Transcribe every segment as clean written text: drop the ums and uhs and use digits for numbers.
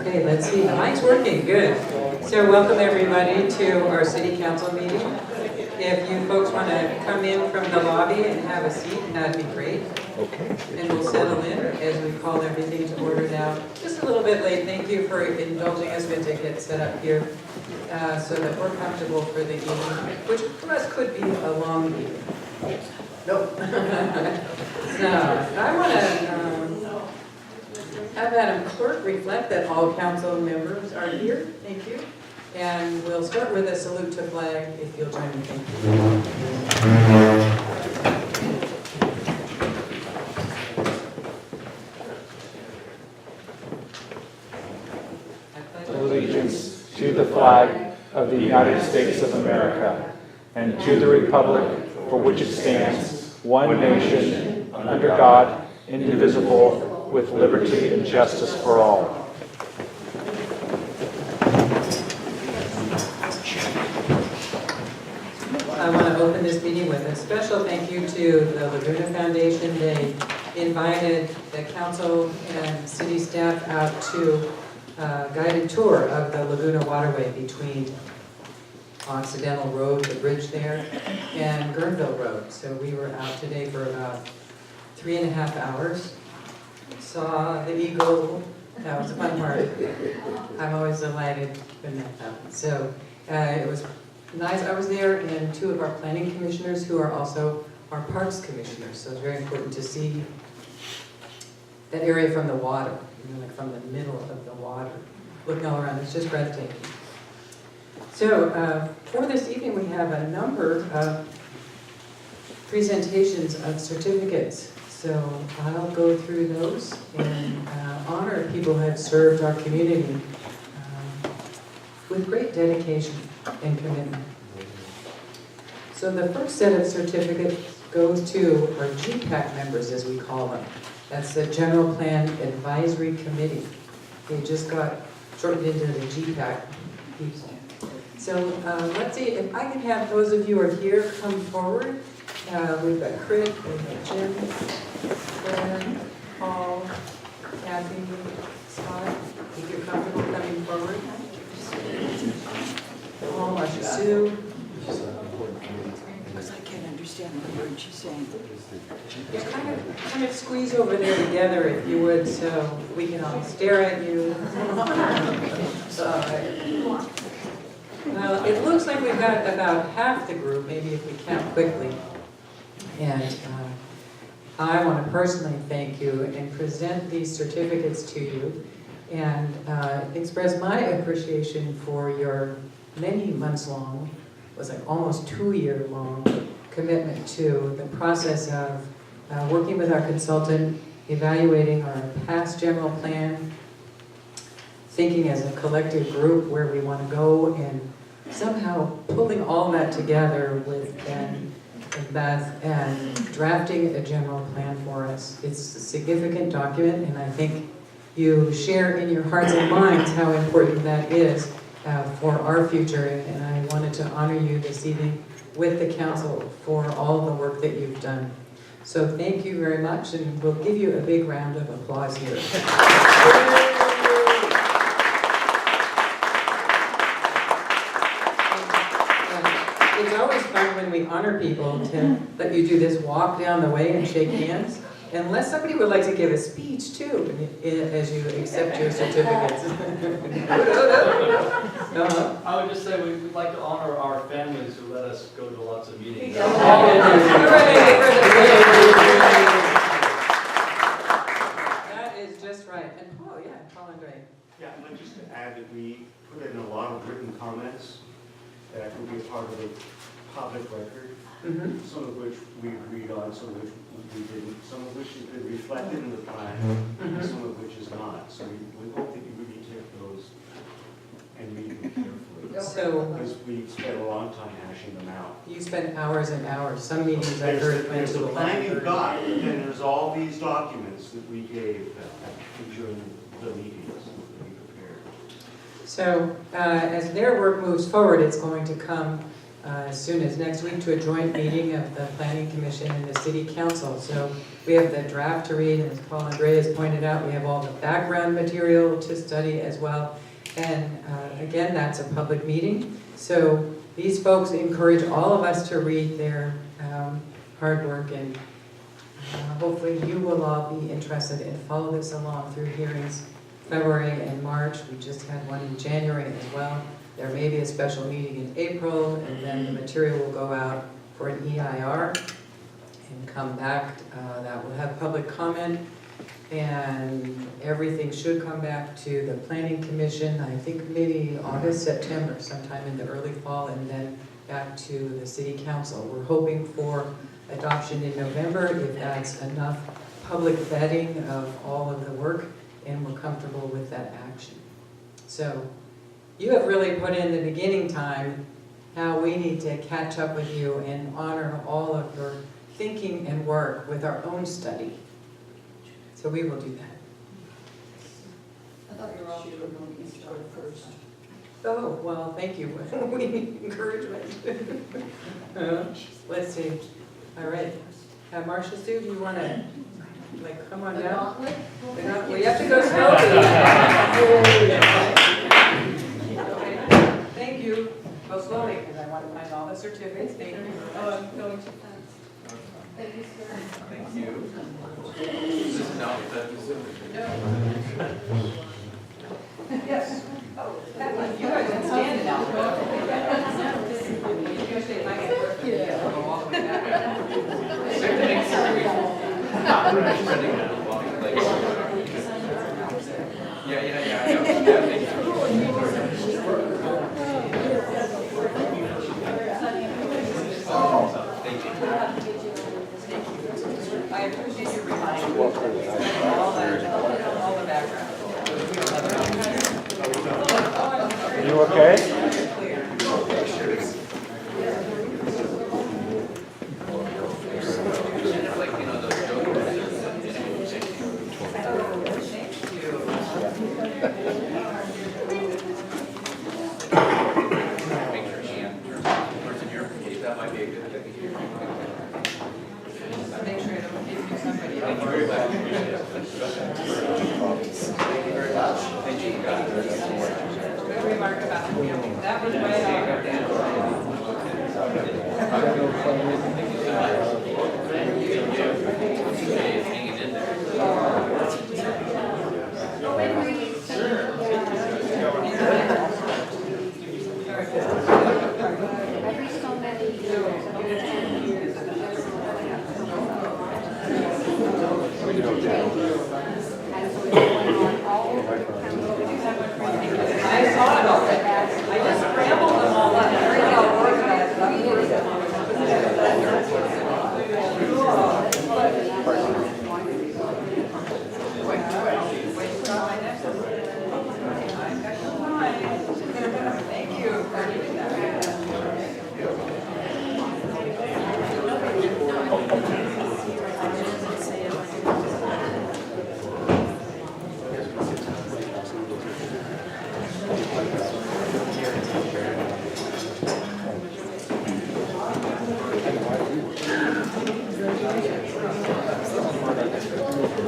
Okay, let's see, the mic's working, good. So welcome everybody to our city council meeting. If you folks want to come in from the lobby and have a seat, that'd be great. Okay. And we'll settle in as we call everything to order now. Just a little bit late, thank you for indulging us to get set up here so that we're comfortable for the evening, which for us could be a long evening. Nope. So I want to have Madam Clerk reflect that all council members are here. Thank you. And we'll start with a salute to flag, if you'll join me. Thank you. Allegiance to the flag of the United States of America and to the republic for which it stands, one nation, under God, indivisible, with liberty and justice for all. I want to open this meeting with a special thank you to the Laguna Foundation. They invited the council and city staff out to a guided tour of the Laguna Waterway between Occidental Road, the bridge there, and Guerneville Road. So we were out today for about 3.5 hours. Saw the eagle. That was a fun part. I'm always delighted when that happens. So it was nice. I was there, and 2 of our planning commissioners who are also our parks commissioners. So it's very important to see that area from the water, like from the middle of the water. Looking all around, it's just breathtaking. So for this evening, we have a number of presentations of certificates. So I'll go through those and honor people who have served our community with great dedication and commitment. So the first set of certificates goes to our GPAC members, as we call them. That's the General Plan Advisory Committee. They just got shortened into the GPAC. So let's see, if I can have those of you who are here come forward. We've got Chris, we've got Jim, Claire, Paul, Kathy, Scott. If you're comfortable coming forward. Paul, Marcia Sue. Because I can't understand the word she's saying. Just kind of squeeze over there together if you would, so we can all stare at you. Well, it looks like we've got about half the group, maybe if we count quickly. And I want to personally thank you and present these certificates to you and express my appreciation for your many months long, it was like almost 2-year long commitment to the process of working with our consultant, evaluating our past general plan, thinking as a collective group where we want to go, and somehow pulling all that together with Ben and Beth and drafting a general plan for us. It's a significant document, and I think you share in your hearts and minds how important that is for our future, and I wanted to honor you this evening with the council for all the work that you've done. So thank you very much, and we'll give you a big round of applause here. It's always fun when we honor people to let you do this walk down the way and shake hands. Unless somebody would like to give a speech too, as you accept your certificates. I would just say we'd like to honor our families who let us go to lots of meetings. That is just right. And Paul, yeah, Paul Andre. Yeah, I'd like just to add that we put in a lot of written comments that will be a part of the public record, some of which we agreed on, some of which we didn't, some of which has been reflected in the plan, and some of which is not. So we hope that you really take those and read them carefully. So Because we spent a long time hashing them out. you spent hours and hours. Some meetings I heard went There's to the plan you 11:30. got, and then there's all these documents that we gave during the meetings that we prepared. So as their work moves forward, it's going to come as soon as next week to a joint meeting of the Planning Commission and the City Council. So we have the draft to read, and as Paul Andre has pointed out, we have all the background material to study as well. And again, that's a public meeting. So these folks encourage all of us to read their hard work, and hopefully you will all be interested and follow this along through hearings February and March. We just had one in January as well. There may be a special meeting in April, and then the material will go out for an EIR and come back. That will have public comment, and everything should come back to the Planning Commission, I think maybe August, September, sometime in the early fall, and then back to the City Council. We're hoping for adoption in November, if that's enough public vetting of all of the work, and we're comfortable with that action. So you have really put in the beginning time how we need to catch up with you and honor all of your thinking and work with our own study. So we will do that. I thought you were all going to start first. Oh, well, thank you. We need encouragement. Let's see. All right. Marcia Sue, do you want to, come on down? We have to go slowly. Thank you. Go slowly, because I want to find all the certificates. Thank you. Oh, I'm going too fast. Thank you, sir. Thank you. This is now Yes. Oh, that one. You guys can stand now. Usually if I get work, I'll go all the way back. I appreciate you reminding me of all the background. You okay?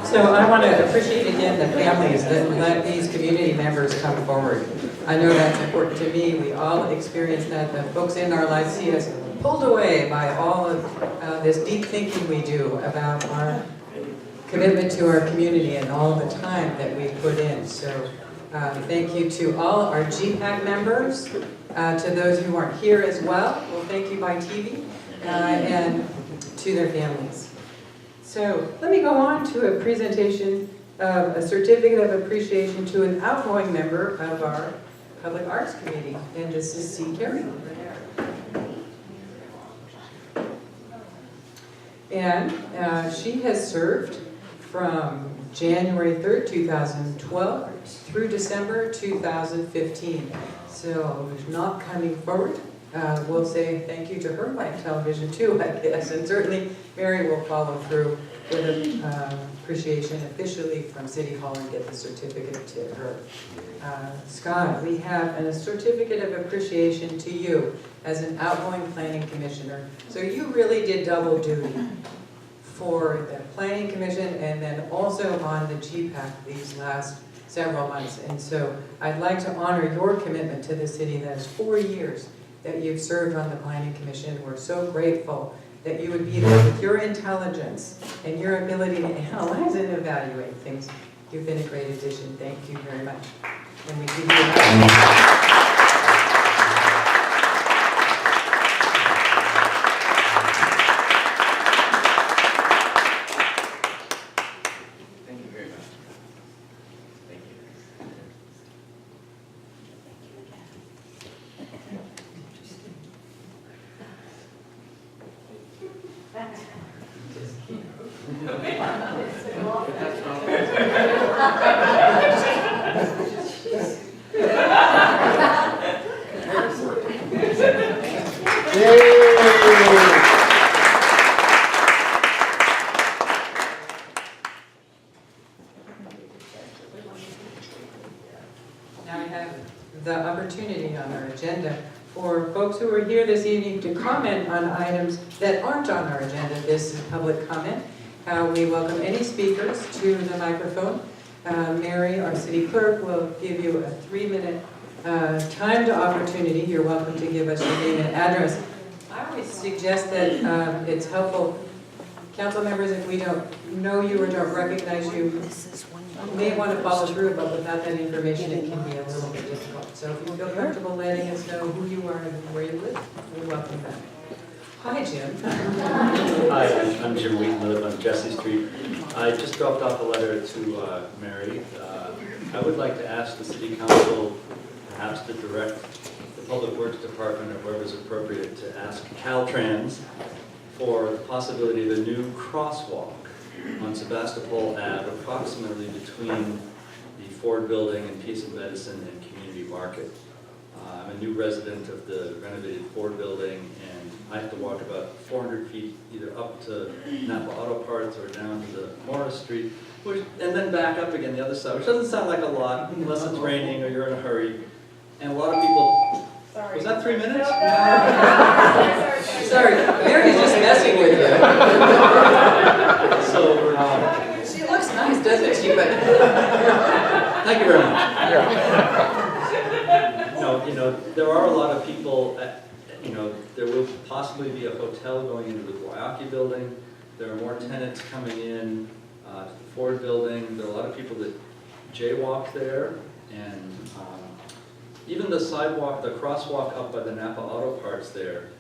So I want to appreciate again the families that let these community members come forward. I know that's important to me. We all experience that. The folks in our lives see us pulled away by all of this deep thinking we do about our commitment to our community and all the time that we put in. So thank you to all our GPAC members, to those who aren't here as well. Well, thank you by TV, and to their families. So let me go on to a presentation of a certificate of appreciation to an outgoing member of our Public Arts Committee, and this is C. Carey. And she has served from January 3rd, 2012 through December 2015. So not coming forward. We'll say thank you to her by television too, I guess, and certainly Mary will follow through with a appreciation officially from City Hall and get the certificate to her. Scott, we have a certificate of appreciation to you as an outgoing planning commissioner. So you really did double duty for the planning commission and then also on the GPAC these last several months. And so I'd like to honor your commitment to the city. That is 4 years that you've served on the planning commission. We're so grateful that you would be there with your intelligence and your ability to analyze and evaluate things. You've been a great addition. Thank you very much. And we give you Thank you very much. Thank you. Now we have the opportunity on our agenda for folks who are here this evening to comment on items that aren't on our agenda. This is public comment. We welcome any speakers to the microphone. Mary, our city clerk, will give you a 3-minute timed opportunity. You're welcome to give us your name and address. I always suggest that it's helpful, council members, if we don't know you or don't recognize you, you may want to follow through, but without that information, it can be a little bit difficult. So if you feel comfortable letting us know who you are and where you live, we're welcome back. Hi, Jim. Hi, I'm Jim Wheaton, I live on Jesse Street. I just dropped off a letter to Mary. I would like to ask the City Council perhaps to direct the Public Works Department or whoever is appropriate to ask Caltrans for the possibility of a new crosswalk on Sebastopol Ave, approximately between the Ford Building and Peace and Medicine and Community Market. I'm a new resident of the renovated Ford Building, and I have to walk about 400 feet either up to Napa Auto Parts or down to the Morris Street, and then back up again the other side, which doesn't sound like a lot unless it's raining or you're in a hurry. And a lot of people, was that 3 minutes? Sorry, Mary's just messing with you. So, She looks nice, doesn't she? But thank you very much. No, there are a lot of people, there will possibly be a hotel going into the Guayaki building. There are more tenants coming in to the Ford building. There are a lot of people that jaywalk there. And even the sidewalk, the crosswalk up by the Napa Auto Parts there,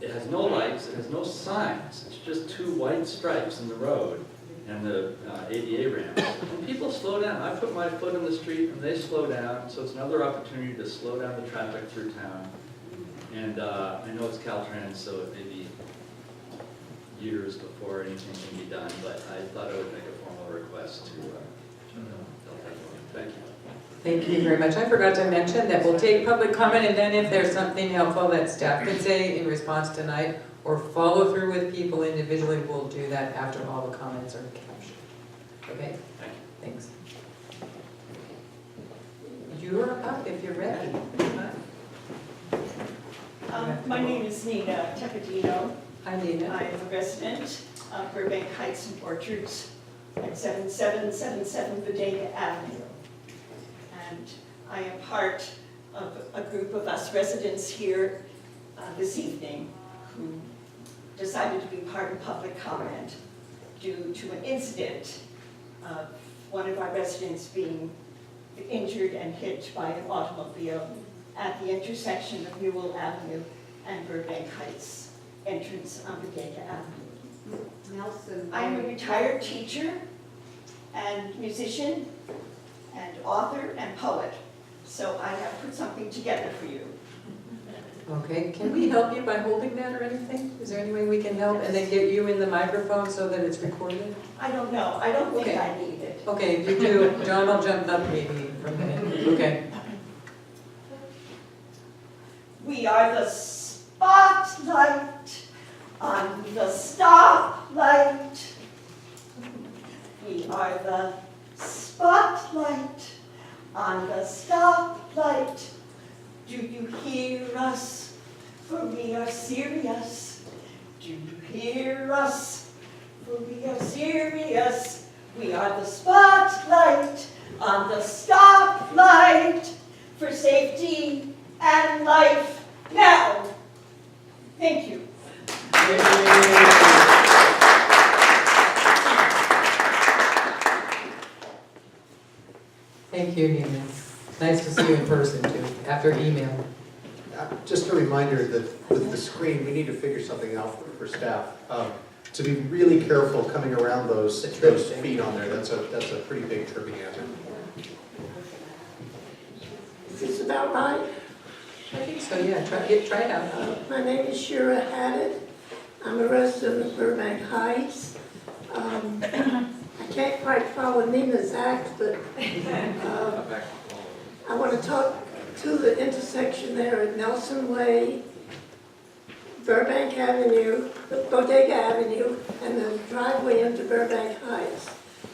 it has no lights, it has no signs. It's just 2 white stripes in the road and the ADA ramp. And people slow down. I put my foot in the street and they slow down, so it's another opportunity to slow down the traffic through town. And I know it's Caltrans, so it may be years before anything can be done, but I thought I would make a formal request to help everyone. Thank you. thank you very much. I forgot to mention that we'll take public comment, and then if there's something helpful that staff could say in response tonight, or follow through with people individually, we'll do that after all the comments are captured. Okay? Thank you. Thanks. You're up if you're ready. My name is Nina Tepedino. Hi, Nina. I am a resident of Burbank Heights and Orchards at 7777 Bodega Avenue. And I am part of a group of us residents here this evening who decided to be part of public comment due to an incident of one of our residents being injured and hit by an automobile at the intersection of Newell Avenue and Burbank Heights entrance on Bodega Avenue. Nelson. I'm a retired teacher and musician and author and poet, so I have put something together for you. Okay, can we help you by holding that or anything? Is there any way we can help and then get you in the microphone so that it's recorded? I don't know, I don't think Okay. I need it. Okay, if you do, John will jump up maybe from the end. Okay. We are the spotlight on the stoplight. We are the spotlight on the stoplight. Do you hear us? For we are serious. Do you hear us? For we are serious. We are the spotlight on the stoplight for safety and life now. Thank you. Thank you, Nina. Nice to see you in person too, after email. Just a reminder that with the screen, we need to figure something out for staff. To be really careful coming around those feet on there. That's a pretty big tripping hazard. Is this about right? I think so, yeah, try it out. My name is Shira Haddad. I'm a resident of Burbank Heights. I can't quite follow Nina's act, but I want to talk to the intersection there at Nelson Way, Burbank Avenue, Bodega Avenue, and the driveway into Burbank Heights.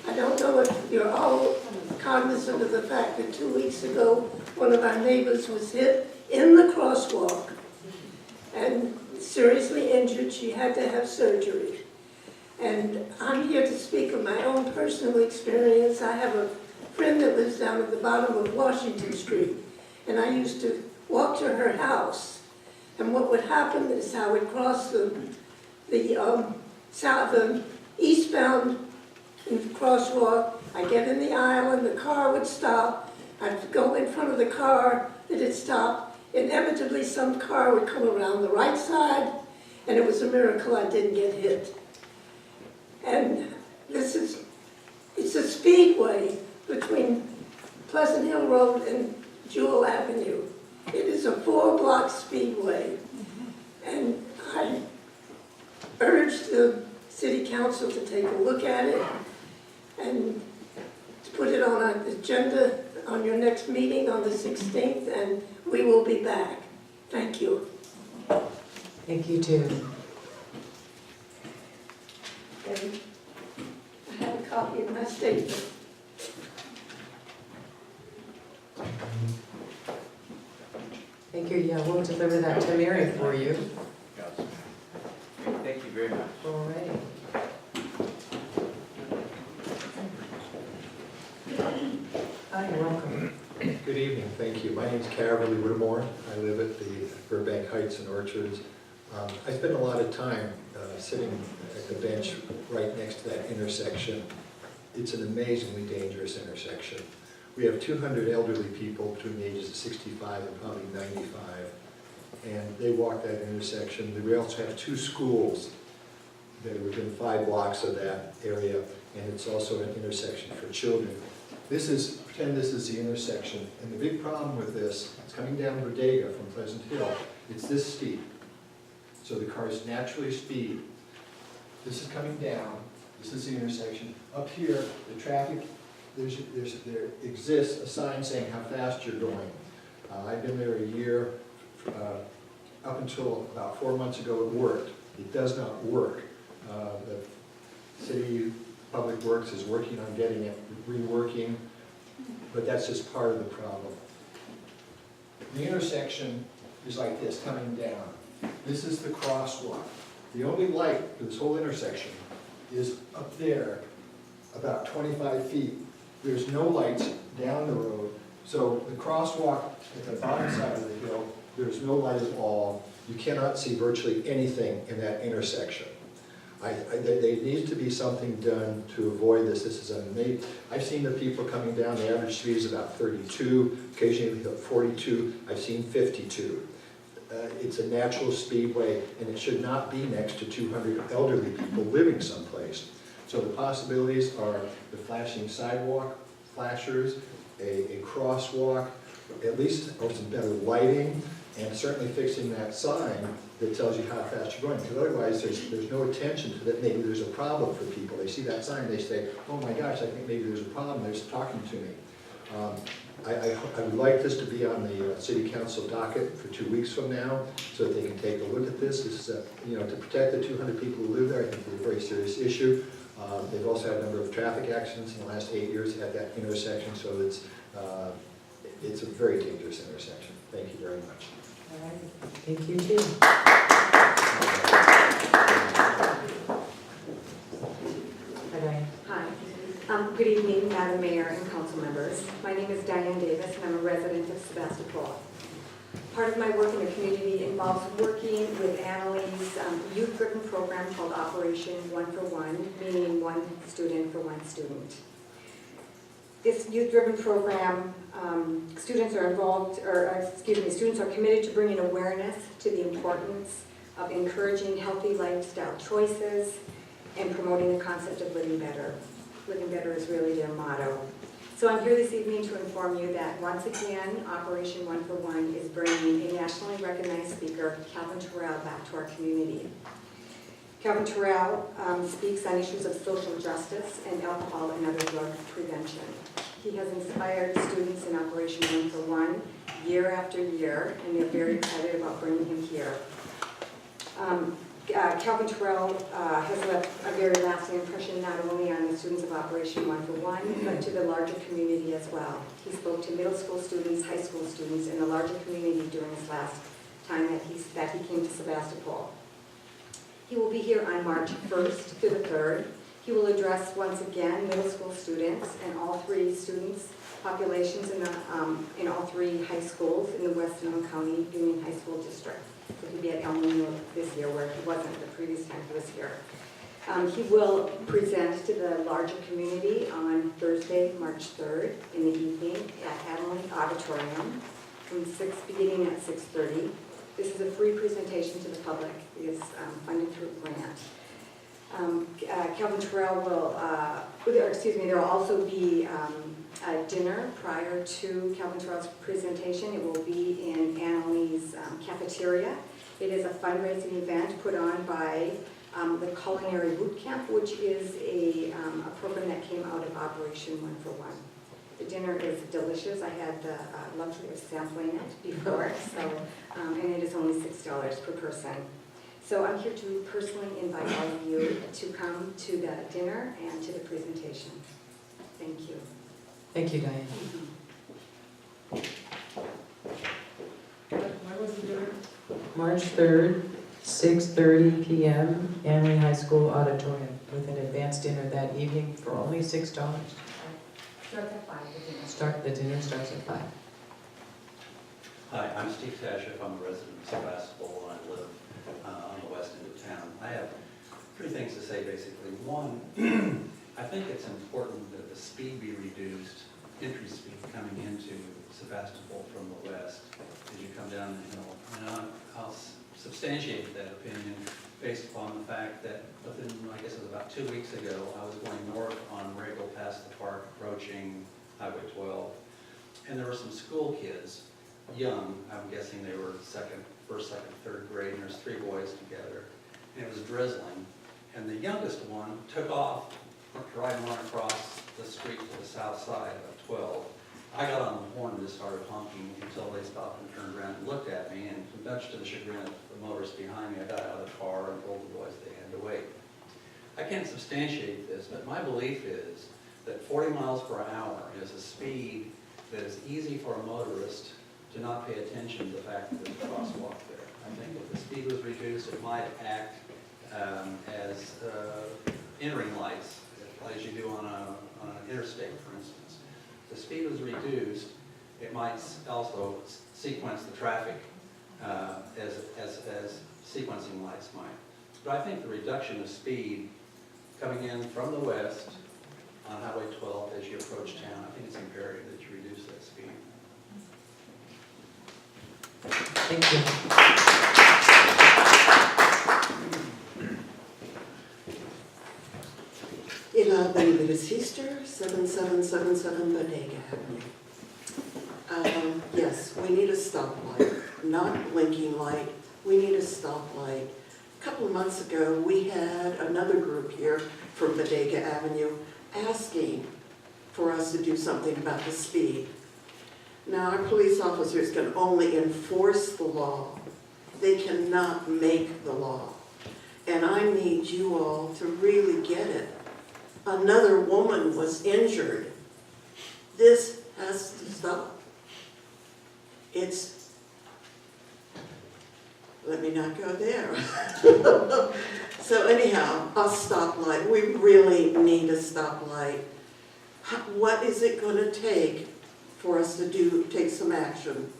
I don't know if you're all cognizant of the fact that 2 weeks ago, one of our neighbors was hit in the crosswalk and seriously injured. She had to have surgery. And I'm here to speak of my own personal experience. I have a friend that lives down at the bottom of Washington Street, and I used to walk to her house. And what would happen is I would cross the eastbound crosswalk. I'd get in the aisle and the car would stop. I'd go in front of the car that had stopped. Inevitably, some car would come around the right side, and it was a miracle I didn't get hit. And it's a speedway between Pleasant Hill Road and Jewel Avenue. It is a 4-block speedway. And I urge the city council to take a look at it and to put it on an agenda on your next meeting on the 16th, and we will be back. Thank you. Thank you too. And I have a copy of my statement. Thank you, yeah, we'll deliver that to Mary for you. Thank you very much. All right. Hi, welcome. Good evening, thank you. My name is Caverly Whittemore. I live at the Burbank Heights and Orchards. I spend a lot of time sitting at the bench right next to that intersection. It's an amazingly dangerous intersection. We have 200 elderly people between the ages of 65 and probably 95, and they walk that intersection. We also have 2 schools that are within 5 blocks of that area, and it's also an intersection for children. Pretend this is the intersection, and the big problem with this, it's coming down Bodega from Pleasant Hill. It's this steep, so the cars naturally speed. This is coming down, this is the intersection. Up here, the traffic, there exists a sign saying how fast you're going. I've been there a year. Up until about 4 months ago, it worked. It does not work. The City Public Works is working on getting it reworking, but that's just part of the problem. The intersection is like this, coming down. This is the crosswalk. The only light for this whole intersection is up there, about 25 feet. There's no lights down the road. So the crosswalk at the bottom side of the hill, there's no light at all. You cannot see virtually anything in that intersection. There needs to be something done to avoid this. This is unmade. I've seen the people coming down, the average speed is about 32, occasionally 42. I've seen 52. It's a natural speedway, and it should not be next to 200 elderly people living someplace. So the possibilities are the flashing sidewalk flashers, a crosswalk, at least some better lighting, and certainly fixing that sign that tells you how fast you're going. Because otherwise, there's no attention to that. Maybe there's a problem for people. They see that sign, they say, "Oh my gosh, I think maybe there's a problem." They're talking to me. I would like this to be on the city council docket for 2 weeks from now, so that they can take a look at this. This is to protect the 200 people who live there. I think it's a very serious issue. They've also had a number of traffic accidents in the last 8 years at that intersection, so it's a very dangerous intersection. Thank you very much. All right. Thank you too. Hi, Diane. Hi. Good evening, Madam Mayor and council members. My name is Diane Davis, and I'm a resident of Sebastopol. Part of my work in the community involves working with Annalise' youth-driven program called Operation One for One, meaning one student for one student. This youth-driven program, students are committed to bringing awareness to the importance of encouraging healthy lifestyle choices and promoting the concept of living better. Living better is really their motto. So I'm here this evening to inform you that once again, Operation One for One is bringing a nationally recognized speaker, Calvin Terrell, back to our community. Calvin Terrell speaks on issues of social justice and alcohol and other drug prevention. He has inspired students in Operation One for One year after year, and they're very excited about bringing him here. Calvin Terrell has left a very lasting impression not only on the students of Operation One for One, but to the larger community as well. He spoke to middle school students, high school students, and the larger community during his last time that he came to Sebastopol. He will be here on March 1st to the 3rd. He will address once again middle school students and all three students populations in all three high schools in the Westmoreland County Union High School District. So he'll be at El Nino this year, where he wasn't the previous time he was here. He will present to the larger community on Thursday, March 3rd in the evening at Adeline Auditorium beginning at 6:30. This is a free presentation to the public. It is funded through a grant. Calvin Terrell there will also be a dinner prior to Calvin Terrell's presentation. It will be in Annalise' cafeteria. It is a fundraising event put on by the Culinary Boot Camp, which is a program that came out of Operation One for One. The dinner is delicious. I had the luxury of sampling it before, and it is only $6 per person. So I'm here to personally invite all of you to come to the dinner and to the presentation. Thank you. Thank you, Diane. Where was the dinner? March 3rd, 6:30 p.m., Annalise High School Auditorium, with an advanced dinner that evening for only $6. Starts at 5. The dinner starts at 5. Hi, I'm Steve Tashiff. I'm a resident of Sebastopol, and I live on the west end of town. I have three things to say, basically. One, I think it's important that the speed be reduced, entry speed coming into Sebastopol from the west as you come down the hill. And I'll substantiate that opinion based upon the fact that within, I guess it was about 2 weeks ago, I was going north on Regal past the park, approaching Highway 12, and there were some school kids, young, I'm guessing they were first, second, third grade, and there's 3 boys together, and it was drizzling, and the youngest one took off, riding across the street to the south side of 12. I got on the horn and just started honking until they stopped and turned around and looked at me, and much to the chagrin of the motorist behind me, I got out of the car and told the boys they had to wait. I can't substantiate this, but my belief is that 40 miles per hour is a speed that is easy for a motorist to not pay attention to the fact that there's a crosswalk there. I think if the speed was reduced, it might act as entering lights, as you do on an interstate, for instance. If the speed was reduced, it might also sequence the traffic as sequencing lights might. But I think the reduction of speed coming in from the west on Highway 12 as you approach town, I think it's imperative that you reduce that speed. Thank you. Ila Benedictister, 7777 Bodega Avenue. Yes, we need a stoplight, not blinking light. We need a stoplight. A couple of months ago, we had another group here from Bodega Avenue asking for us to do something about the speed. Now, our police officers can only enforce the law. They cannot make the law. And I need you all to really get it another woman was injured. This has to stop. Let me not go there. So anyhow, a stoplight, we really need a stoplight. What is it gonna take for us to take some action?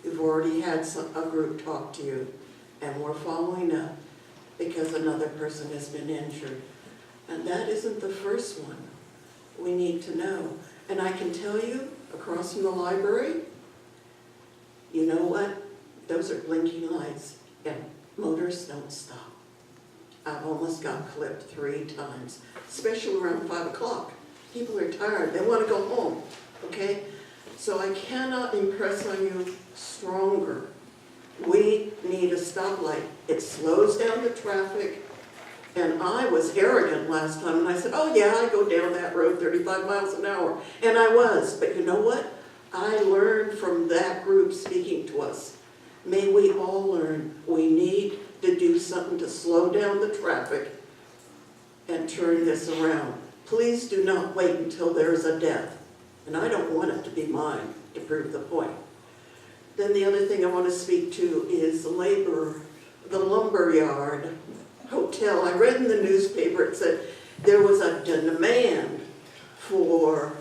We've already had a group talk to you, and we're following up because another person has been injured. And that isn't the first one. We need to know. And I can tell you, across from the library, you know what? Those are blinking lights, and motors don't stop. I've almost got clipped 3 times, especially around 5 o'clock. People are tired, they want to go home, okay? So I cannot impress on you stronger. We need a stoplight. It slows down the traffic. And I was arrogant last time, and I said, oh yeah, I go down that road 35 miles an hour. And I was, but you know what? I learned from that group speaking to us. May we all learn we need to do something to slow down the traffic and turn this around. Please do not wait until there is a death. And I don't want it to be mine to prove the point. Then the other thing I want to speak to is the lumberyard hotel. I read in the newspaper, it said there was a demand for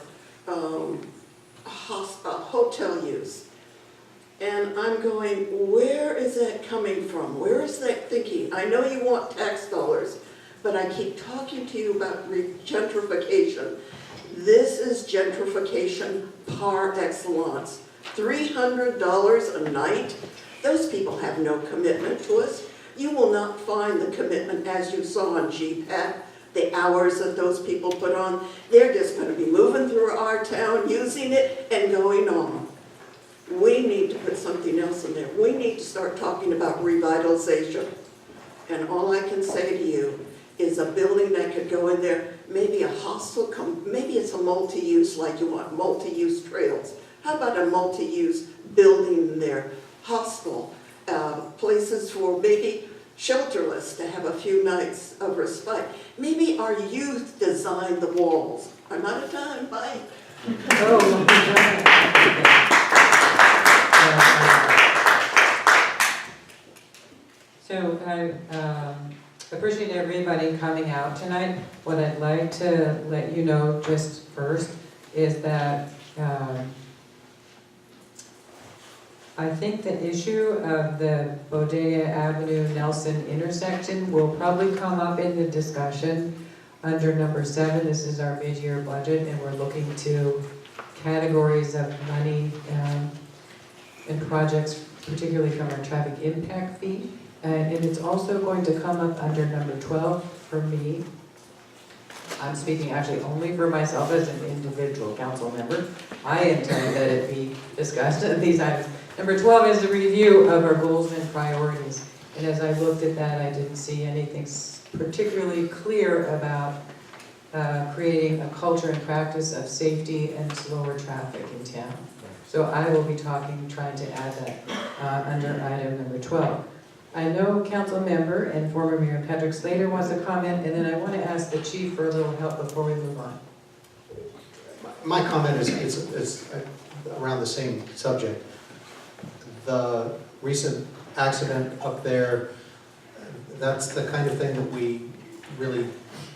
hotel use. And I'm going, where is that coming from? Where is that thinking? I know you want tax dollars, but I keep talking to you about gentrification. This is gentrification par excellence. $300 a night? Those people have no commitment to us. You will not find the commitment as you saw on GPAC, the hours that those people put on. They're just going to be moving through our town, using it, and going on. We need to put something else in there. We need to start talking about revitalization. And all I can say to you is a building that could go in there, maybe a hostel, maybe it's a multi-use like you want, multi-use trails. How about a multi-use building in there, hostel, places for maybe shelterless to have a few nights of respite. Maybe our youth design the walls. I'm out of time, bye. So I appreciate everybody coming out tonight. What I'd like to let you know just first is that I think the issue of the Bodega Avenue Nelson intersection will probably come up in the discussion under number 7. This is our mid-year budget, and we're looking to categories of money and projects, particularly from our traffic impact fee. And it's also going to come up under number 12 for me. I'm speaking actually only for myself as an individual council member. I intend that it be discussed at these items. Number 12 is the review of our goals and priorities. And as I looked at that, I didn't see anything particularly clear about creating a culture and practice of safety and slower traffic in town. So I will be trying to add that under item number 12. I know council member and former Mayor Patrick Slater wants to comment, and then I want to ask the chief for a little help before we move on. My comment is around the same subject. The recent accident up there, that's the kind of thing that we really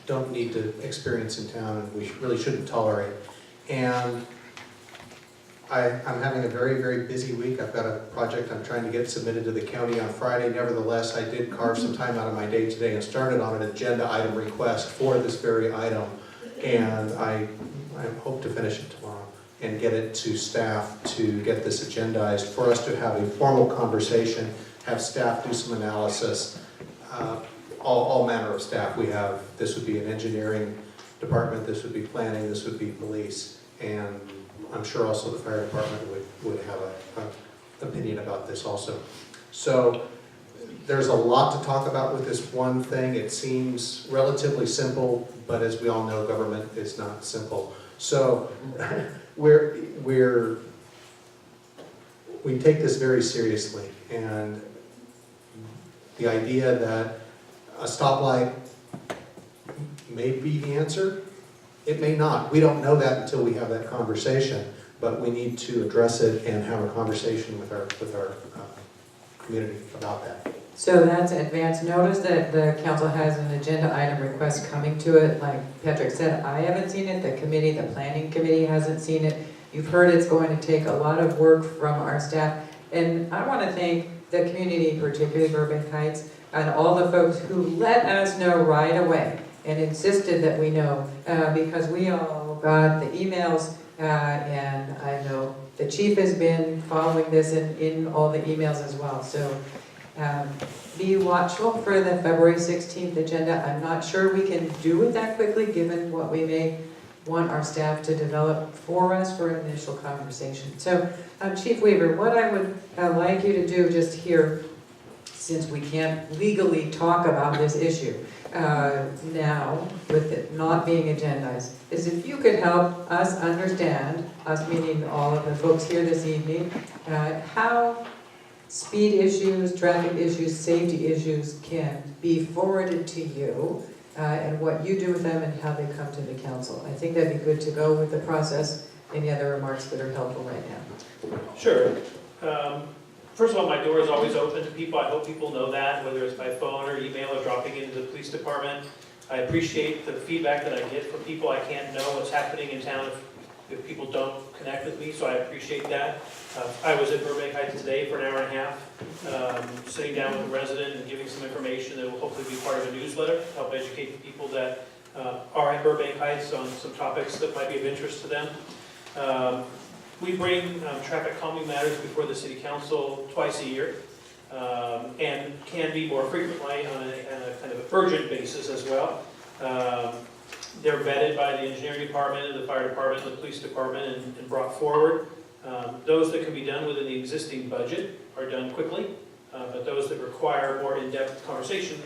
don't need to experience in town, and we really shouldn't tolerate. And I'm having a very, very busy week. I've got a project I'm trying to get submitted to the county on Friday. Nevertheless, I did carve some time out of my day today and started on an agenda item request for this very item. And I hope to finish it tomorrow and get it to staff to get this agendized for us to have a formal conversation, have staff do some analysis, all manner of staff we have. This would be an engineering department, this would be planning, this would be police, and I'm sure also the fire department would have an opinion about this also. So there's a lot to talk about with this one thing. It seems relatively simple, but as we all know, government is not simple. So we take this very seriously, and the idea that a stoplight may be the answer, It may not. We don't know that until we have that conversation, but we need to address it and have a conversation with our community about that. So that's advance notice that the council has an agenda item request coming to it. Like Patrick said, I haven't seen it, the planning committee hasn't seen it. You've heard it's going to take a lot of work from our staff. And I want to thank the community, particularly Burbank Heights, and all the folks who let us know right away and insisted that we know, because we all got the emails, and I know the chief has been following this in all the emails as well. So be watchful for the February 16th agenda. I'm not sure we can do it that quickly, given what we may want our staff to develop for us for an initial conversation. So Chief Weaver, what I would like you to do just here, since we can't legally talk about this issue now, with it not being agendized, is if you could help us understand, us meaning all of the folks here this evening, how speed issues, traffic issues, safety issues can be forwarded to you, and what you do with them and how they come to the council. I think that'd be good to go with the process. Any other remarks that are helpful right now? Sure. First of all, my door is always open to people. I hope people know that, whether it's by phone or email or dropping into the police department. I appreciate the feedback that I get from people. I can't know what's happening in town if people don't connect with me, so I appreciate that. I was at Burbank Heights today for an hour and a half, sitting down with a resident and giving some information that will hopefully be part of a newsletter, help educate the people that are at Burbank Heights on some topics that might be of interest to them. We bring traffic calming matters before the city council twice a year, and can be more frequently on a kind of an urgent basis as well. They're vetted by the engineering department, and the fire department, and the police department, and brought forward. Those that can be done within the existing budget are done quickly, but those that require more in-depth conversation,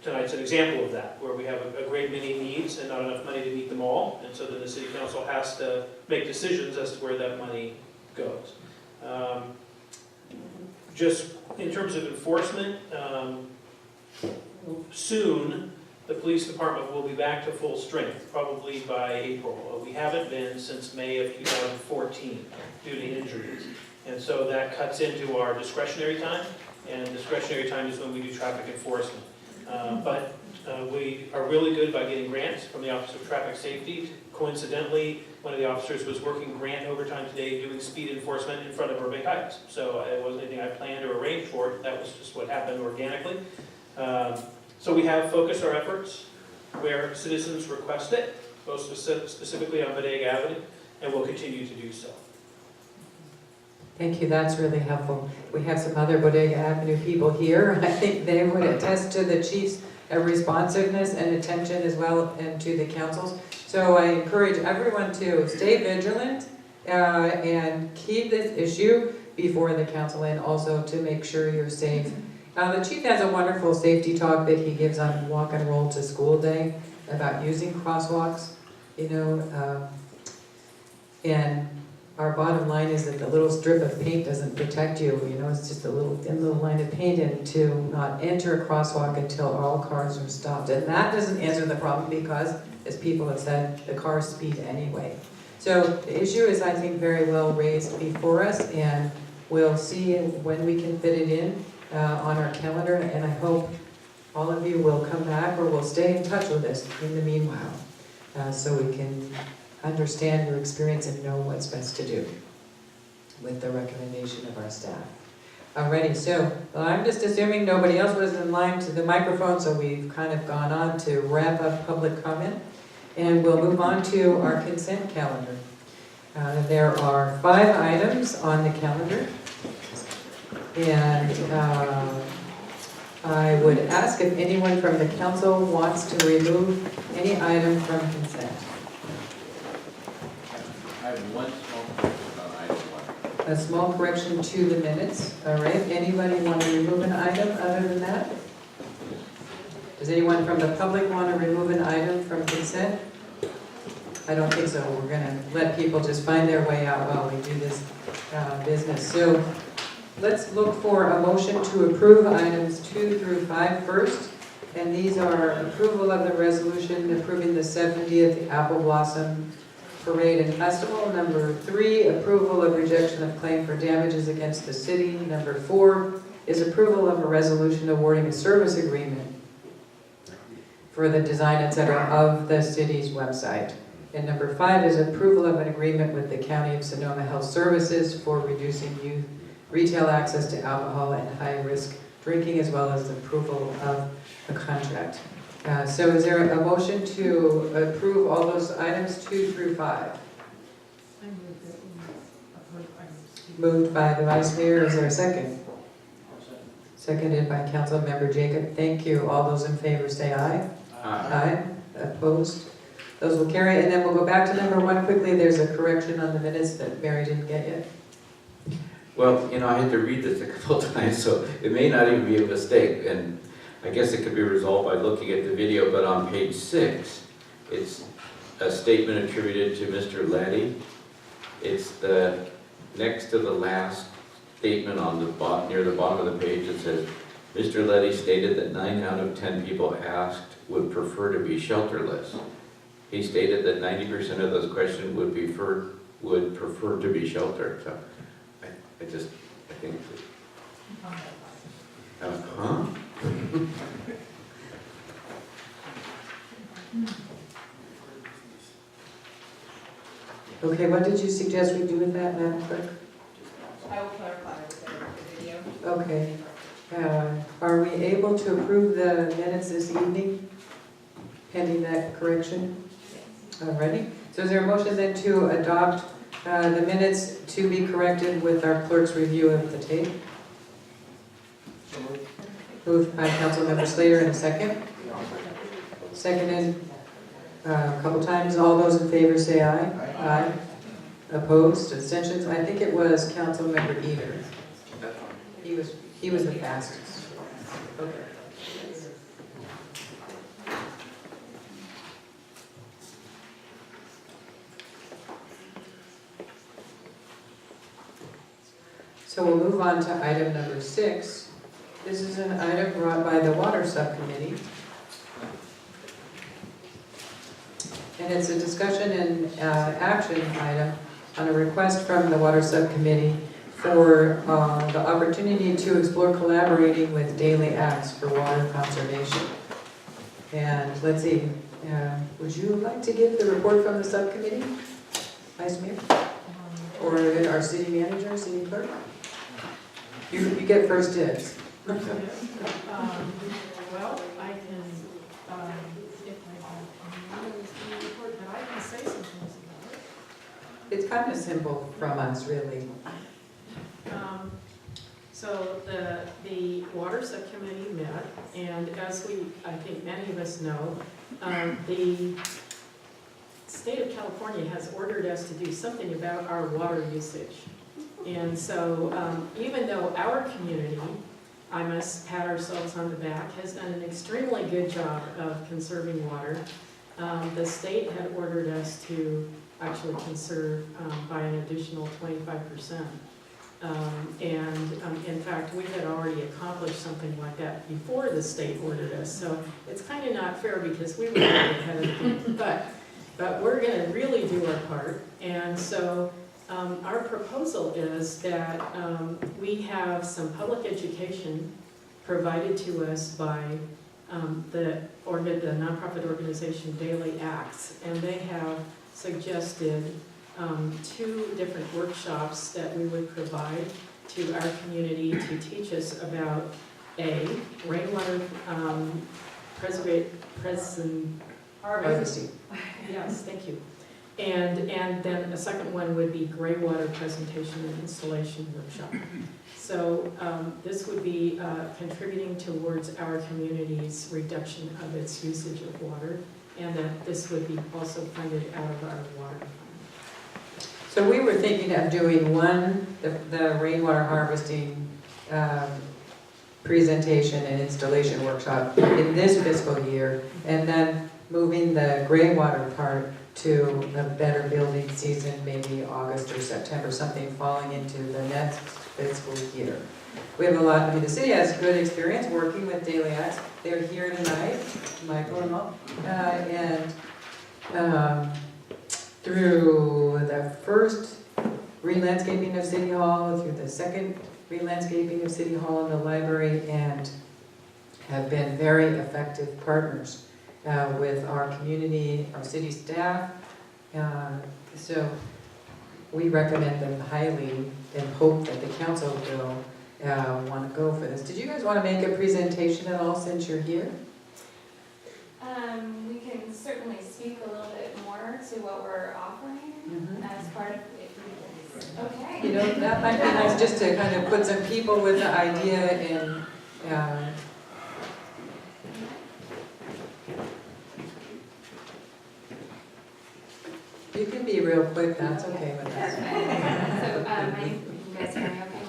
tonight's an example of that, where we have a great many needs and not enough money to meet them all, and so then the city council has to make decisions as to where that money goes. Just in terms of enforcement, soon the police department will be back to full strength, probably by April. We haven't been since May of 2014 due to injuries, and so that cuts into our discretionary time, and discretionary time is when we do traffic enforcement. But we are really good by getting grants from the Office of Traffic Safety. Coincidentally, one of the officers was working grant overtime today doing speed enforcement in front of Burbank Heights. So it wasn't anything I planned or arranged for. That was just what happened organically. So we have focused our efforts where citizens request it, both specifically on Bodega Avenue, and we'll continue to do so. Thank you, that's really helpful. We have some other Bodega Avenue people here. I think they would attest to the chief's responsiveness and attention as well, and to the councils. So I encourage everyone to stay vigilant and keep this issue before the council, and also to make sure you're safe. The chief has a wonderful safety talk that he gives on Walk and Roll to School Day about using crosswalks, and our bottom line is that the little strip of paint doesn't protect you, it's just a little thin little line of paint, and to not enter a crosswalk until all cars are stopped. And that doesn't answer the problem because, as people have said, the cars speed anyway. So the issue is, I think, very well raised before us, and we'll see when we can fit it in on our calendar, and I hope all of you will come back or will stay in touch with us in the meanwhile, so we can understand your experience and know what's best to do with the recommendation of our staff. Alrighty, so I'm just assuming nobody else was in line to the microphone, so we've kind of gone on to wrap up public comment, and we'll move on to our consent calendar. There are 5 items on the calendar, and I would ask if anyone from the council wants to remove any item from consent. I have one small question on item 1. A small correction to the minutes, all right? Anybody want to remove an item other than that? Does anyone from the public want to remove an item from consent? I don't think so. We're going to let people just find their way out while we do this business. So let's look for a motion to approve items 2 through 5 first, And these are approval of the resolution approving the 70th Apple Blossom Parade and Festival. Number 3, approval of rejection of claim for damages against the city. Number 4 is approval of a resolution awarding a service agreement for the design, etc., of the city's website. And number 5 is approval of an agreement with the County of Sonoma Health Services for reducing youth retail access to alcohol and high-risk drinking, as well as approval of the contract. So is there a motion to approve all those items 2 through 5? Moved by the Vice Mayor. Is there a second? Seconded by Councilmember Jacob. Thank you. All those in favor say aye. Aye. Opposed? Those will carry. And then we'll go back to number 1 quickly. There's a correction on the minutes that Mary didn't get yet. Well, you know, I had to read this a couple of times, so it may not even be a mistake, and I guess it could be resolved by looking at the video, but on page 6, it's a statement attributed to Mr. Leddy. It's the next to the last statement on the bottom, near the bottom of the page. It says, Mr. Leddy stated that 9 out of 10 people asked would prefer to be shelterless. He stated that 90% of those questioned would prefer to be sheltered. So I think, huh? Okay, what did you suggest we do with that, Madam Clerk? I will clarify with the video. Okay. Are we able to approve the minutes this evening, pending that correction? Alrighty. So is there a motion then to adopt the minutes to be corrected with our clerk's review of the tape? Moved by Councilmember Slater in a second. Seconded a couple times. All those in favor say aye. Aye. Opposed? Abstentions? I think it was Councilmember Eater. He was the fastest. Okay. So we'll move on to item number 6. This is an item brought by the Water Subcommittee. And it's a discussion and action item on a request from the Water Subcommittee for the opportunity to explore collaborating with Daily Acts for water conservation. And let's see, would you like to give the report from the subcommittee, Vice Mayor? Or our city manager, city clerk? You get first dibs. Well, I can, if I have a report, but I can say some things about it. It's kind of simple from us, really. So the water subcommittee met, and as I think many of us know, the state of California has ordered us to do something about our water usage. And so even though our community, I must pat ourselves on the back, has done an extremely good job of conserving water, the state had ordered us to actually conserve by an additional 25%. In fact, we had already accomplished something like that before the state ordered us. So it's kind of not fair because we were already ahead of the game. But we're going to really do our part. And so our proposal is that we have some public education provided to us by the nonprofit organization Daily Acts, and they have suggested 2 different workshops that we would provide to our community to teach us about rainwater Harvesting. Yes, thank you. And then a second one would be gray water presentation and installation workshop. So this would be contributing towards our community's reduction of its usage of water, and that this would be also funded out of our water fund. So we were thinking of doing the rainwater harvesting presentation and installation workshop in this fiscal year, and then moving the gray water part to a better building season, maybe August or September, something falling into the next fiscal year. We have a lot, I mean, the city has good experience working with Daily Acts. They're here tonight, Michael and all. Through the first re-landscaping of City Hall, through the second re-landscaping of City Hall and the library, and have been very effective partners with our community, our city staff. So we recommend them highly and hope that the council will want to go for this. Did you guys want to make a presentation at all since you're here? We can certainly speak a little bit more to what we're offering as part of it. Okay. You know, that might be nice just to kind of put some people with the idea in. You can be real quick, that's okay with us. So, you guys hear me okay?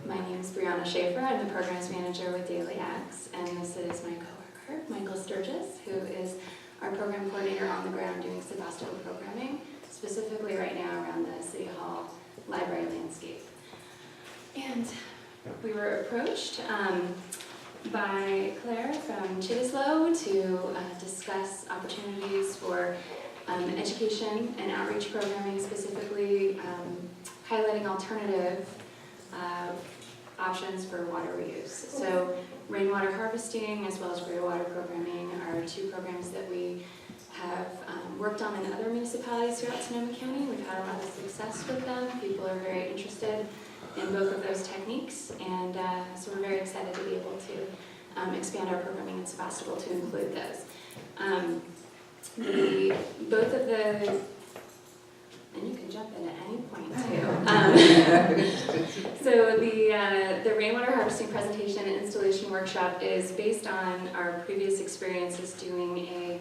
My name is Brianna Schaefer. I'm the programs manager with Daily Acts, and this is my coworker, Michael Sturgis, who is our program coordinator on the ground doing Sebastopol programming, specifically right now around the City Hall library landscape. And we were approached by Claire from Chittislow to discuss opportunities for education and outreach programming, specifically highlighting alternative options for water reuse. So rainwater harvesting as well as gray water programming are two programs that we have worked on in other municipalities throughout Sonoma County. We've had a lot of success with them. People are very interested in both of those techniques, and so we're very excited to be able to expand our programming in Sebastopol to include those. Both of the, and you can jump in at any point too. So the rainwater harvesting presentation and installation workshop is based on our previous experiences doing a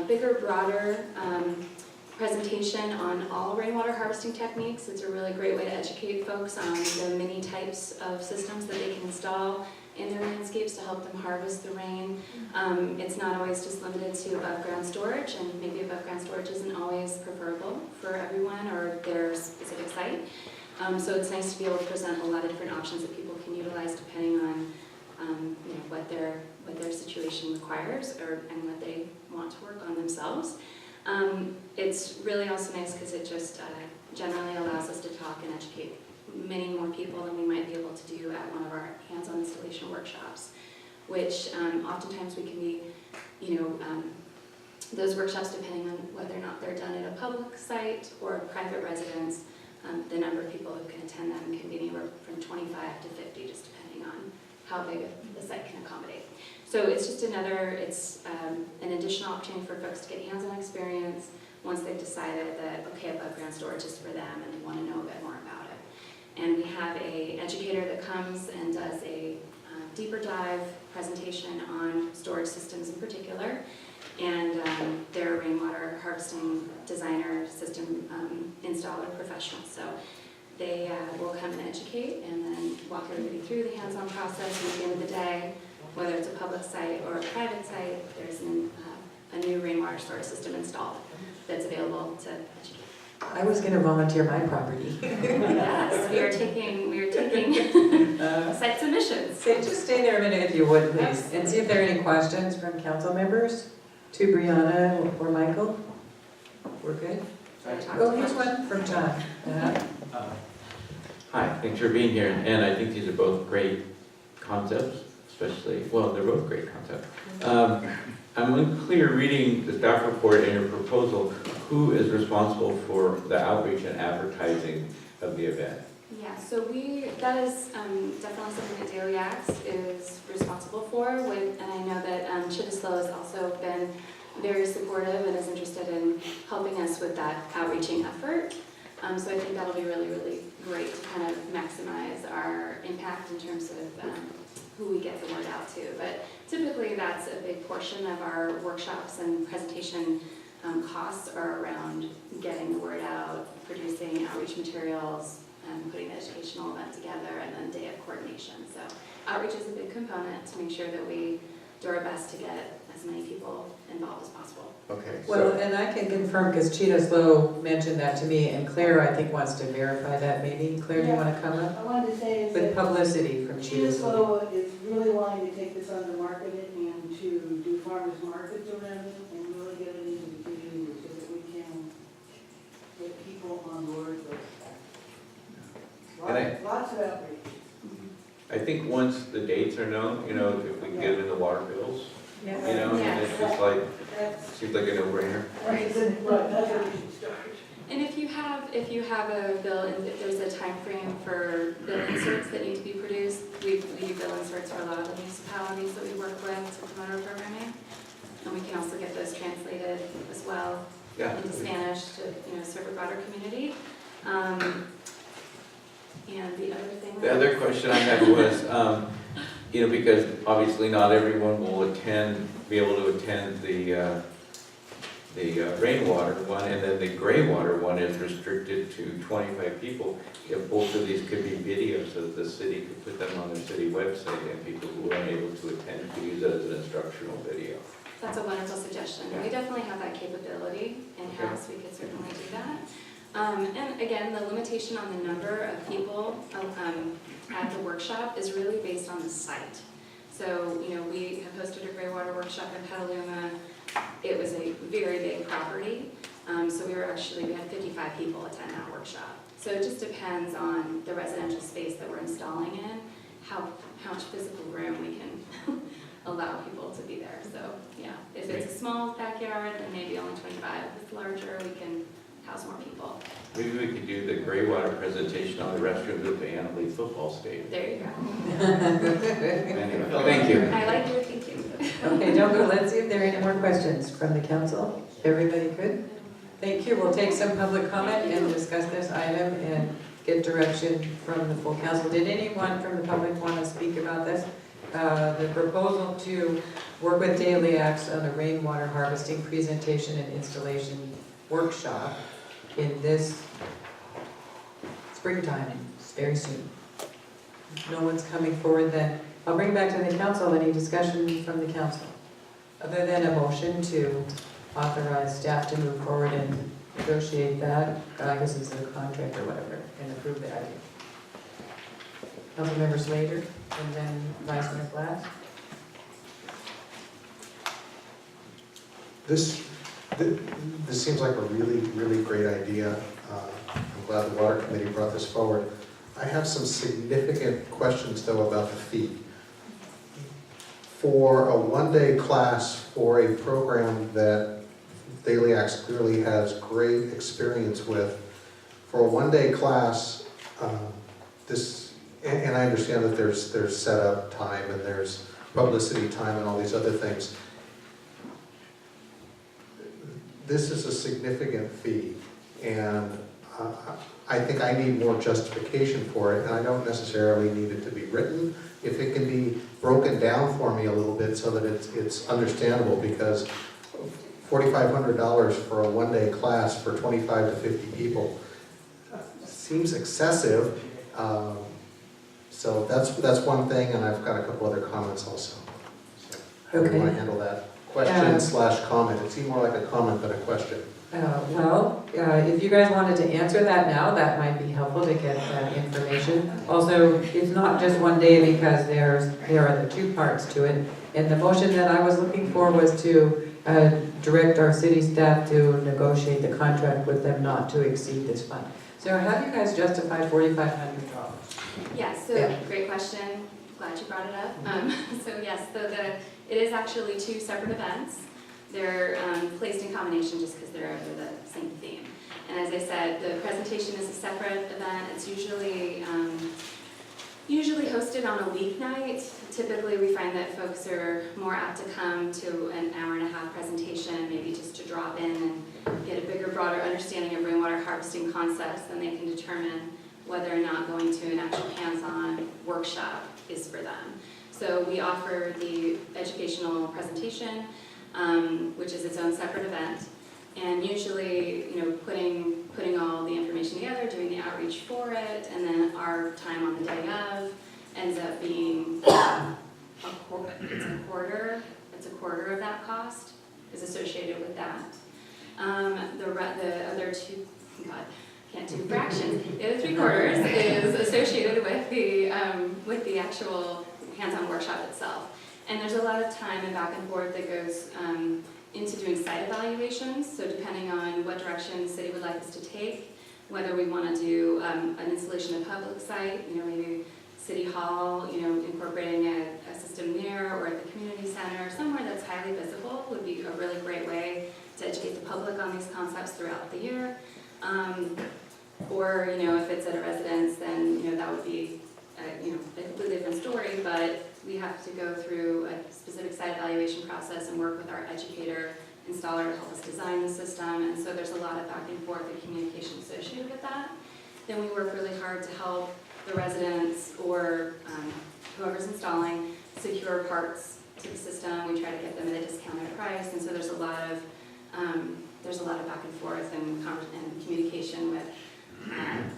bigger, broader presentation on all rainwater harvesting techniques. It's a really great way to educate folks on the many types of systems that they can install in their landscapes to help them harvest the rain. It's not always just limited to above ground storage, and maybe above ground storage isn't always preferable for everyone or their specific site. So it's nice to be able to present a lot of different options that people can utilize depending on you know, what their situation requires and what they want to work on themselves. It's really also nice because it just generally allows us to talk and educate many more people than we might be able to do at one of our hands-on installation workshops, which oftentimes we can be, you know, those workshops, depending on whether or not they're done at a public site or a private residence, the number of people who can attend them can be anywhere from 25 to 50, just depending on how big the site can accommodate. So it's just it's an additional opportunity for folks to get hands-on experience once they've decided that, okay, above ground storage is for them and they want to know a bit more about it. And we have an educator that comes and does a deeper dive presentation on storage systems in particular, and they're a rainwater harvesting designer, system installer professional. So they will come and educate and then walk everybody through the hands-on process. And at the end of the day, whether it's a public site or a private site, there's a new rainwater storage system installed that's available to educate. I was going to volunteer my property. Yes, we are taking site submissions. Just stay there a minute if you would, please, and see if there are any questions from council members to Brianna or Michael. We're good? Oh, here's one from John. Hi, thanks for being here, and I think these are both great concepts, especially, well, they're both great concepts. I'm unclear reading the staff report and your proposal, who is responsible for the outreach and advertising of the event? Yeah, so that is definitely something that Daily Acts is responsible for, and I know that Chittislow has also been very supportive and is interested in helping us with that outreaching effort. So I think that'll be really, really great to kind of maximize our impact in terms of who we get the word out to. But typically that's a big portion of our workshops and presentation costs are around getting the word out, producing outreach materials, putting the educational event together, and then day of coordination. So outreach is a big component to make sure that we do our best to get as as many people involved as possible. Okay, Well, so, and I can confirm, because Cheetah Slow mentioned that to me, and Claire, I think, wants to verify that maybe. Claire, do you want to come up? I wanted to say is With that publicity from Cheetah Slow. Slow is really wanting to take this on the market and to do farmers markets around it and really get it into the community so that we can get people on board with And I- that. Lots of outreach. I think once the dates are known, you know, if we can get them in the water bills, you know, and it's just like, seems like a no-brainer. Right, that's where we should start. And if you have a bill, and if there's a time frame for bill inserts that need to be produced, we do bill inserts for a lot of the municipalities that we work with to promote our programming. And we can also get those translated as well into Spanish to, serve a broader community. And the other thing. The other question I had was, because obviously not everyone will be able to attend the rainwater one, and then the gray water one is restricted to 25 people. If both of these could be videos, so that the city could put them on their city website, and people who are unable to attend could use it as an instructional video. That's a wonderful suggestion. We definitely have that capability in-house. We could certainly do that. And again, the limitation on the number of people at the workshop is really based on the site. So, we have hosted a Greywater workshop in Petaluma. It was a very big property. So we had 55 people attend that workshop. So it just depends on the residential space that we're installing in, how much physical room we can allow people to be there. So, yeah, if it's a small backyard, then maybe only 25. If it's larger, we can house more people. Maybe we could do the Greywater presentation on the restrooms at the Annalee football stadium. There you go. Anyway, thank you. I like your thinking. Okay, don't go. Let's see if there are any more questions from the council. Everybody good? Thank you. We'll take some public comment and discuss this item and get direction from the full council. Did anyone from the public want to speak about this? The proposal to work with Daily Acts on a rainwater harvesting presentation and installation workshop in this springtime, very soon. If no one's coming forward, then I'll bring back to the council any discussion from the council, other than a motion to authorize staff to move forward and negotiate that, I guess it's a contract or whatever, and approve the idea. Councilmember Slater, and then Vice Mayor Glass. This seems like a really, really great idea. I'm glad the Water Committee brought this forward. I have some significant questions, though, about the fee. For a one-day class for a program that Daily Acts clearly has great experience with, for a one-day class, and I understand that there's setup time and there's publicity time and all these other things. This is a significant fee, and I think I need more justification for it, and I don't necessarily need it to be written. If it can be broken down for me a little bit so that it's understandable, because $4,500 for a one-day class for 25 to 50 people seems excessive. So that's one thing, and I've got a couple other comments also. So how do you want to handle that? Question/comment. It seemed more like a comment than a question. If you guys wanted to answer that now, that might be helpful to get that information. Also, it's not just one day, because there are the two parts to it. And the motion that I was looking for was to direct our city staff to negotiate the contract with them not to exceed this fund. So how do you guys justify $4,500? Yes, so great question. Glad you brought it up. It is actually two separate events. They're placed in combination just because they're under the same theme. And as I said, the presentation is a separate event. It's usually hosted on a weeknight. Typically, we find that folks are more apt to come to an hour-and-a-half presentation, maybe just to drop in and get a bigger, broader understanding of rainwater harvesting concepts, then they can determine whether or not going to an actual hands-on workshop is for them. So we offer the educational presentation, which is its own separate event, and usually, putting all the information together, doing the outreach for it, and then our time on the day of ends up being a quarter it's a quarter of that cost is associated with that. The other two, God, can't do fractions. The other 3/4 is associated with the actual hands-on workshop itself. And there's a lot of time and back and forth that goes into doing site evaluations. So depending on what direction the city would like us to take, whether we want to do an installation of public site, maybe City Hall, incorporating a system there, or at the community center, somewhere that's highly visible would be a really great way to educate the public on these concepts throughout the year. Or, if it's at a residence, then, that would be, a completely different story, but we have to go through a specific site evaluation process and work with our educator, installer to help us design the system, and so there's a lot of back and forth and communication associated with that. Then we work really hard to help the residents or whoever's installing secure parts to the system. We try to get them at a discounted price, and so there's a lot of back and forth and communication with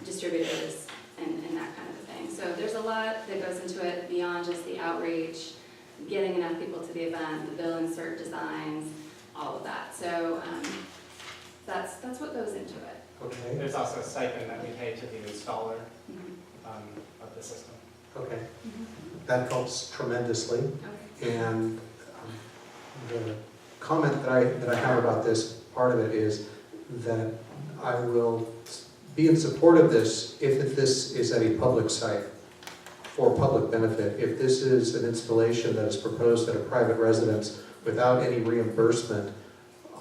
distributors and that kind of a thing. So there's a lot that goes into it beyond just the outreach, getting enough people to the event, the bill insert designs, all of that. So that's what goes into it. Okay. There's also a stipend that we pay to the installer of the system. Okay. That helps tremendously. Okay. And the comment that I have about this, part of it is that I will be in support of this if this is at a public site for public benefit. If this is an installation that is proposed at a private residence without any reimbursement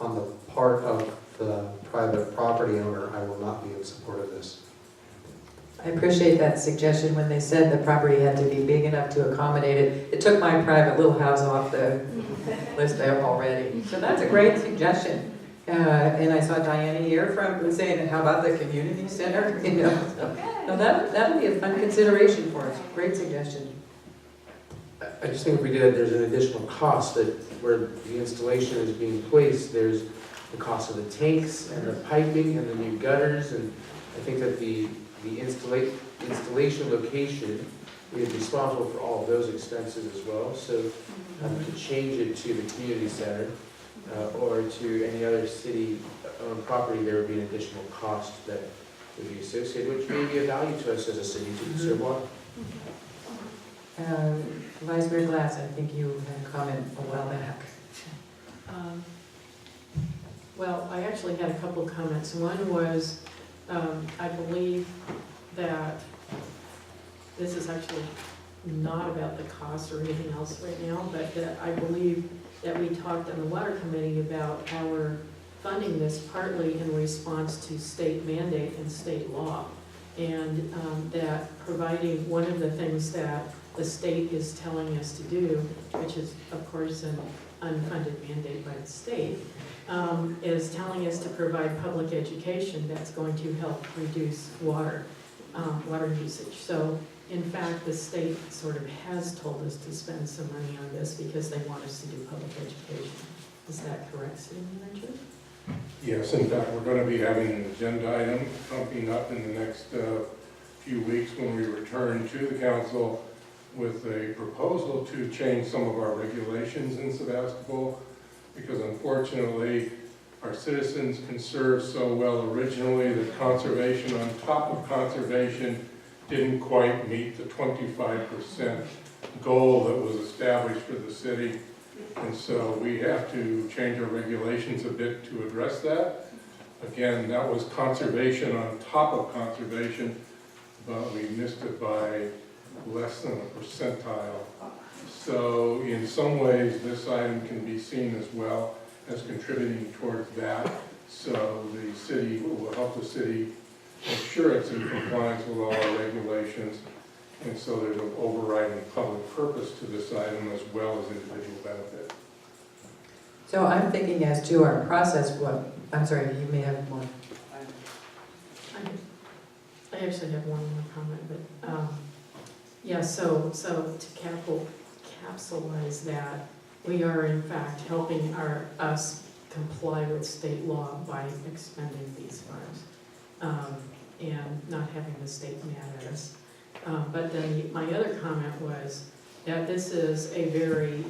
on the part of the private property owner, I will not be in support of this. I appreciate that suggestion when they said the property had to be big enough to accommodate it. It took my private little house off the list I have already. So that's a great suggestion. And I saw Diana here from saying, how about the community center? So that would be a fun consideration for us. Great suggestion. I just think if we did, there's an additional cost that where the installation is being placed, there's the cost of the tanks and the piping and the new gutters, and I think that the installation location, we are responsible for all of those expenses as well. So to change it to the community center or to any other city-owned property, there would be an additional cost that would be associated, which may be of value to us as a city to conserve water. Vice Mayor Glass, I think you had a comment a while back. Well, I actually had a couple of comments. One was, I believe that this is actually not about the cost or anything else right now, but that I believe that we talked on the Water Committee about our funding this partly in response to state mandate and state law. And that providing one of the things that the state is telling us to do, which is of course an unfunded mandate by the state, is telling us to provide public education that's going to help reduce water usage. So in fact, the state sort of has told us to spend some money on this because they want us to do public education. Is that correct, City Manager? Yes, in fact, we're going to be having an agenda item coming up in the next few weeks when we return to the council with a proposal to change some of our regulations in Sebastopol, because unfortunately our citizens conserved so well originally that conservation on top of conservation didn't quite meet the 25% goal that was established for the city. And so we have to change our regulations a bit to address that. Again, that was conservation on top of conservation, but we missed it by less than a percentile. So in some ways, this item can be seen as well as contributing towards that. So the city will help the city ensure it's in compliance with all our regulations. And so there's an overriding public purpose to this item as well as individual benefit. So I'm thinking as to our process, I'm sorry, you may have more. I actually have one more comment, but yeah, so to capsulize that, we are in fact helping us comply with state law by expending these funds and not having the state mad at us. But then my other comment was that this is a very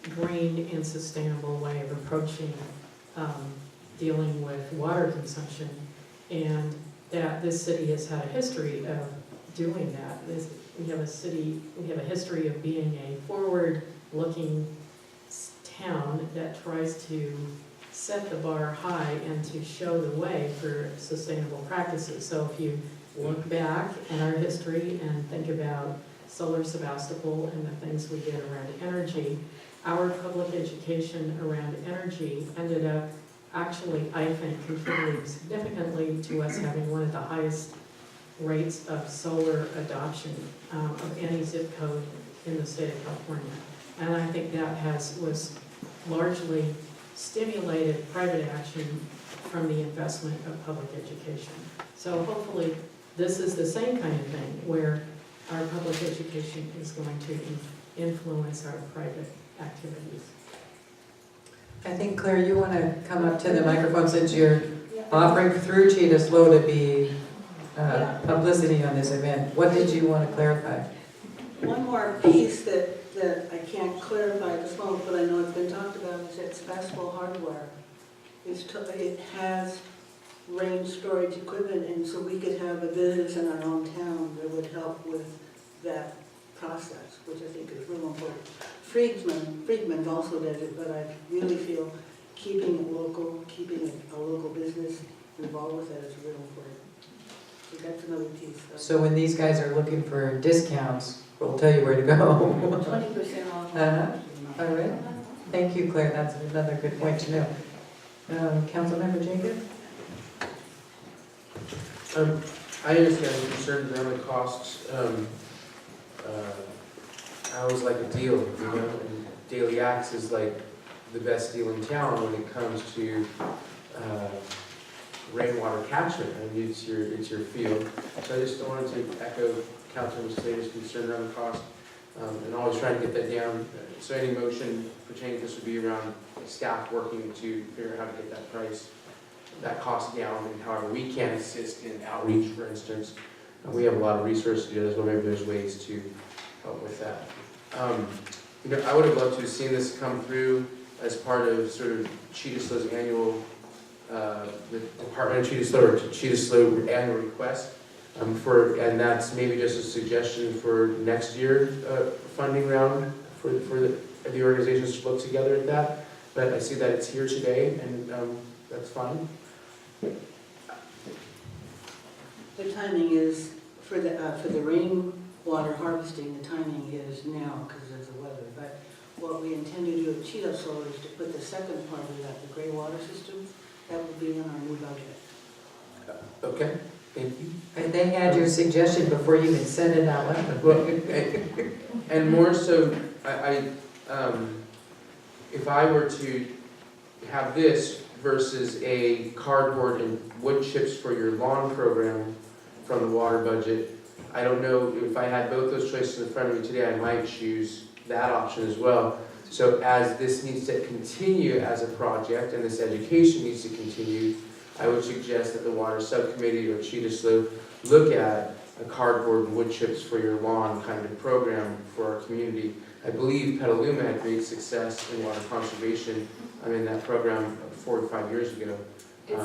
green and sustainable way of approaching dealing with water consumption, and that this city has had a history of doing that. We have a history of being a forward-looking town that tries to set the bar high and to show the way for sustainable practices. So if you look back at our history and think about Solar Sebastopol and the things we did around energy, our public education around energy ended up actually, I think, contributing significantly to us having one of the highest rates of solar adoption of any zip code in the state of California. And I think that was largely stimulated private action from the investment of public education. So hopefully this is the same kind of thing where our public education is going to influence our private activities. I think, Claire, you want to come up to the microphone since you're offering through Cheetah Slow to be publicity on this event. What did you want to clarify? One more piece that I can't clarify at this moment, but I know it's been talked about, is that Sebastopol Hardware it has rain storage equipment, and so we could have a business in our own town that would help with that process, which I think is real important. Friedman also does it, but I really feel keeping it local, keeping a local business involved with that is real important. So that's another piece. So when these guys are looking for discounts, we'll tell you where to go. 20% off. All right. Thank you, Claire. That's another good point to know. Councilmember Jacob? I understand the concerns around the costs. I always like a deal, you know, and Daily Axe is like the best deal in town when it comes to rainwater catchment. I mean, it's your field. So I just wanted to echo Councilman Slater's concern around the cost, and always trying to get that down. So any motion pertaining to this would be around staff working to figure out how to get that cost down, and however we can assist in outreach, for instance. We have a lot of resources to do this, but maybe there's ways to help with that. You know, I would have loved to have seen this come through as part of sort of Cheetah Slow's annual, the Department of Cheetah Slow, or Cheetah Slow annual request. And that's maybe just a suggestion for next year's funding round for the organizations to look together at that. But I see that it's here today, and that's fine. The timing is, for the rainwater harvesting, the timing is now because of the weather. But what we intend to do at Cheetah Solar is to put the second part of that, the gray water systems, that will be in our new budget. Okay, thank you. And they had your suggestion before you even said it out loud. Well, and more so, if I were to have this versus a cardboard and wood chips for your lawn program from the water budget, I don't know if I had both those choices in front of me today, I might choose that option as well. So as this needs to continue as a project and this education needs to continue, I would suggest that the water subcommittee or Cheetah Slow look at a cardboard and wood chips for your lawn kind of program for our community. I believe Petaluma had great success in water conservation. I'm in that program 4 or 5 years ago. And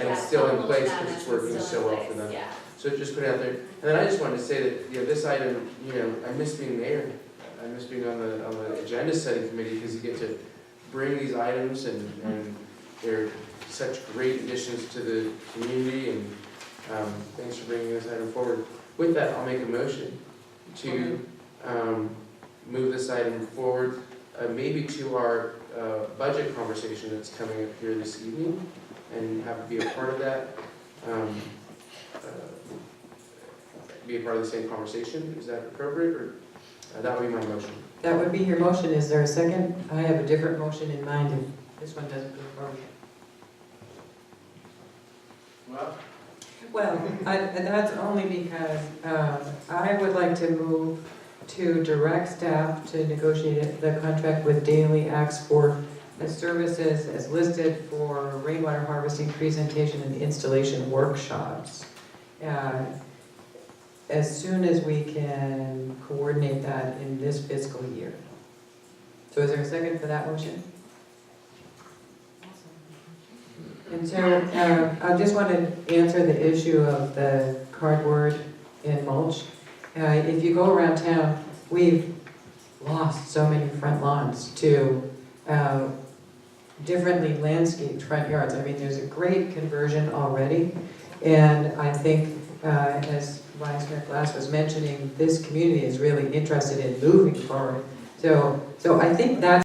it's still in place because it's working so well for them. Yeah. So just put it out there. And then I just wanted to say that, you know, this item, you know, I miss being mayor. I miss being on the agenda setting committee because you get to bring these items and they're such great additions to the community, and thanks for bringing this item forward. With that, I'll make a motion to move this item forward, maybe to our budget conversation that's coming up here this evening, and have to be a part of that. Be a part of the same conversation. Is that appropriate, or that would be my motion? That would be your motion. Is there a second? I have a different motion in mind if this one doesn't go forward. Well, and that's only because I would like to move to direct staff to negotiate the contract with Daily Axe for the services as listed for rainwater harvesting presentation and installation workshops. As soon as we can coordinate that in this fiscal year. So is there a second for that motion? And so I just want to answer the issue of the cardboard and mulch. If you go around town, we've lost so many front lawns to differently landscaped front yards. I mean, there's a great conversion already. And I think, as Vice Mayor Glass was mentioning, this community is really interested in moving forward. So I think that's